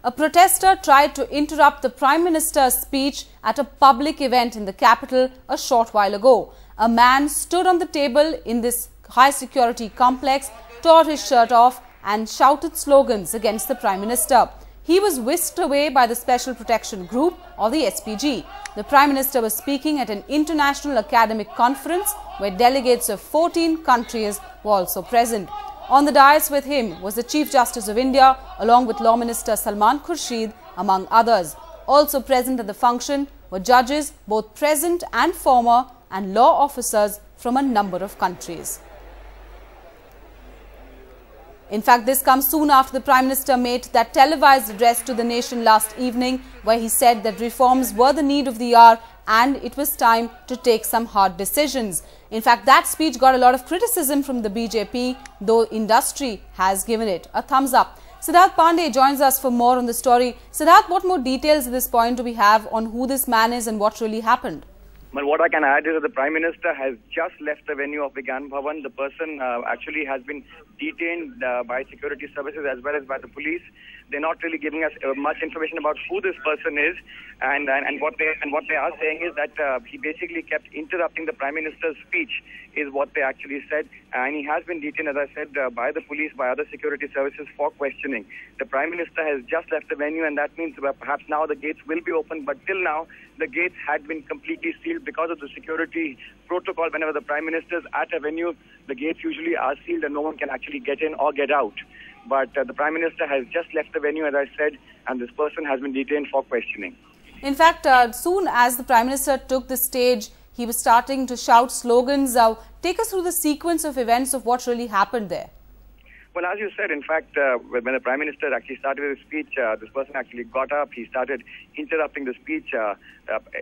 A protester tried to interrupt the Prime Minister's speech at a public event in the capital a short while ago. A man stood on the table in this high-security complex, tore his shirt off and shouted slogans against the Prime Minister. He was whisked away by the Special Protection Group or the SPG. The Prime Minister was speaking at an international academic conference where delegates of 14 countries were also present. On the dais with him was the Chief Justice of India along with Law Minister Salman Khurshid among others. Also present at the function were judges, both present and former, and law officers from a number of countries. In fact, this comes soon after the Prime Minister made that televised address to the nation last evening where he said that reforms were the need of the hour and it was time to take some hard decisions. In fact, that speech got a lot of criticism from the BJP, though industry has given it a thumbs up. Siddharth Pandey joins us for more on the story. Siddharth, what more details at this point do we have on who this man is and what really happened? Well, what I can add is that the Prime Minister has just left the venue of Vigyan Bhavan. The person actually has been detained by security services as well as by the police. They're not really giving us much information about who this person is, and what they are saying is that he basically kept interrupting the Prime Minister's speech, is what they actually said, and he has been detained, as I said, by the police, by other security services for questioning. The Prime Minister has just left the venue, and that means perhaps now the gates will be open, but till now the gates had been completely sealed because of the security protocol. Whenever the Prime Minister is at a venue, the gates usually are sealed and no one can actually get in or get out. But the Prime Minister has just left the venue, as I said, and this person has been detained for questioning. In fact, soon as the Prime Minister took the stage, he was starting to shout slogans. Take us through the sequence of events of what really happened there. Well, as you said, in fact, when the Prime Minister actually started his speech, this person actually got up. He started interrupting the speech.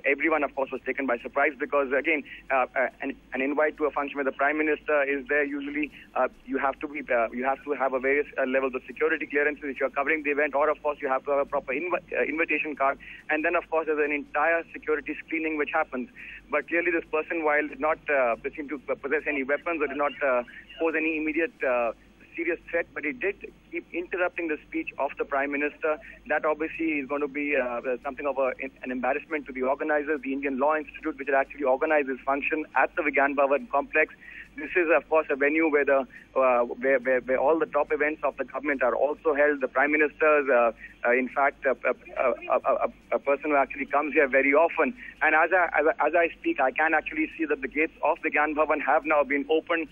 Everyone, of course, was taken by surprise because, again, an invite to a function where the Prime Minister is there, usually you have to have a various levels of security clearances if you're covering the event, or, of course, you have to have a proper invitation card. And then, of course, there's an entire security screening which happens. But clearly, this person, while did not seem to possess any weapons or did not pose any immediate serious threat, but he did keep interrupting the speech of the Prime Minister. That obviously is going to be something of an embarrassment to the organizers, the Indian Law Institute, which had actually organized this function at the Vigyan Bhavan complex. This is, of course, a venue where where all the top events of the government are also held. The Prime Minister, in fact, a person who actually comes here very often. And as I speak, I can actually see that the gates of the Vigyan Bhavan have now been opened.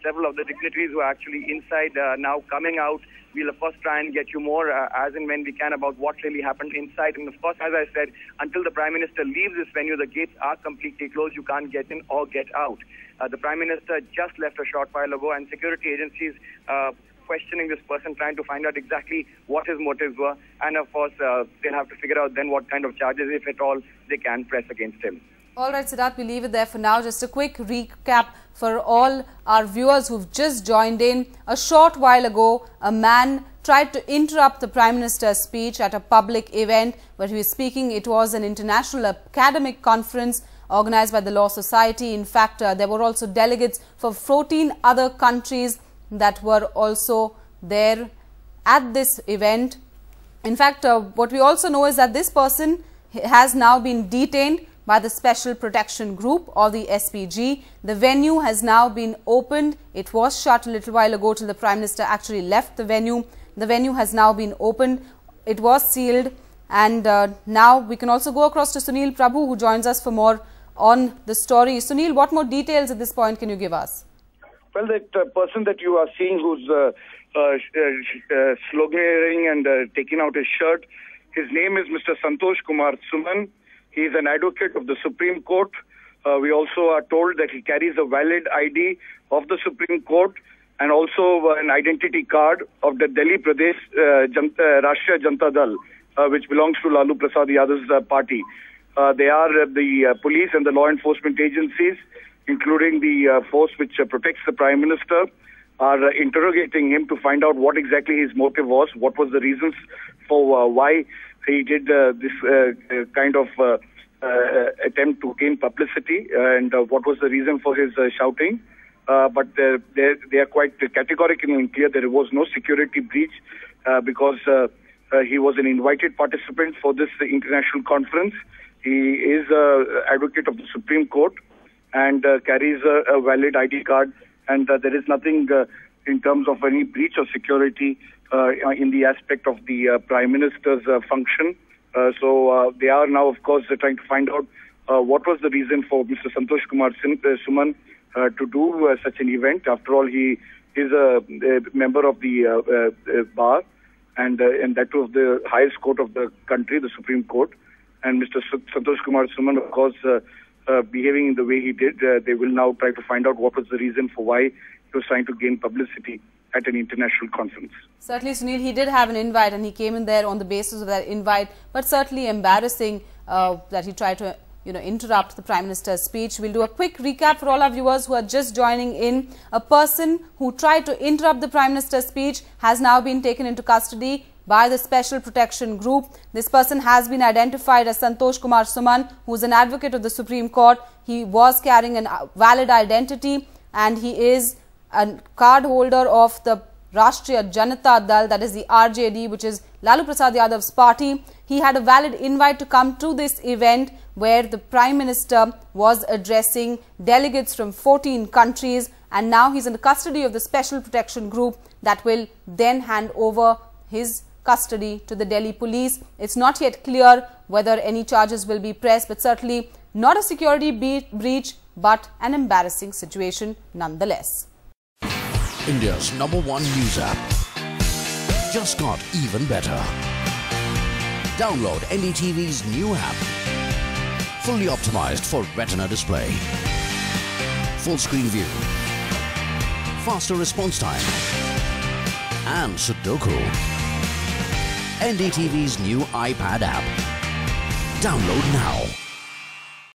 Several of the dignitaries who are actually inside now coming out. We'll, of course, try and get you more as and when we can about what really happened inside. And, of course, as I said, until the Prime Minister leaves this venue, the gates are completely closed. You can't get in or get out. The Prime Minister just left a short while ago, and security agencies questioning this person, trying to find out exactly what his motives were. And, of course, they'll have to figure out then what kind of charges, if at all, they can press against him. All right, Siddharth, we leave it there for now. Just a quick recap for all our viewers who've just joined in. A short while ago, a man tried to interrupt the Prime Minister's speech at a public event where he was speaking. It was an international academic conference organized by the Law Society. In fact, there were also delegates from 14 other countries that were also there at this event. In fact, what we also know is that this person has now been detained by the Special Protection Group or the SPG. The venue has now been opened. It was shut a little while ago till the Prime Minister actually left the venue. The venue has now been opened. It was sealed. And now we can also go across to Sunil Prabhu, who joins us for more on the story. Sunil, what more details at this point can you give us? Well, that person that you are seeing who's sloganeering and taking out his shirt, his name is Mr. Santosh Kumar Suman. He is an advocate of the Supreme Court. We also are told that he carries a valid ID of the Supreme Court and also an identity card of the Delhi Pradesh Rashtriya Janata Dal, which belongs to Lalu Prasad Yadav's party. They are the police and the law enforcement agencies, including the force which protects the Prime Minister, are interrogating him to find out what exactly his motive was, what was the reasons for why he did this kind of attempt to gain publicity, and what was the reason for his shouting. But they are quite categorical and clear. There was no security breach because He was an invited participant for this international conference. He is an advocate of the Supreme Court and carries a valid ID card, and there is nothing in terms of any breach of security in the aspect of the Prime Minister's function. So they are now, of course, trying to find out what was the reason for Mr. Santosh Kumar Suman to do such an event. After all, he is a member of the bar, and that was the highest court of the country, the Supreme Court. And Mr. Santosh Kumar Suman, of course, behaving in the way he did, they will now try to find out what was the reason for why he was trying to gain publicity at an international conference. Certainly, Sunil, he did have an invite and he came in there on the basis of that invite, but certainly embarrassing that he tried to interrupt the Prime Minister's speech. We'll do a quick recap for all our viewers who are just joining in. A person who tried to interrupt the Prime Minister's speech has now been taken into custody by the Special Protection Group. This person has been identified as Santosh Kumar Suman, who is an advocate of the Supreme Court. He was carrying a valid identity and he is a card holder of the Rashtriya Janata Dal, that is the RJD, which is Lalu Prasad Yadav's party. He had a valid invite to come to this event where the Prime Minister was addressing delegates from 14 countries, and now he's in the custody of the Special Protection Group that will then hand over his custody to the Delhi police. It's not yet clear whether any charges will be pressed, but certainly not a security breach, but an embarrassing situation nonetheless. India's #1 news app just got even better. Download NDTV's new app. Fully optimized for retina display. Full screen view. Faster response time. And Sudoku. NDTV's new iPad app. Download now.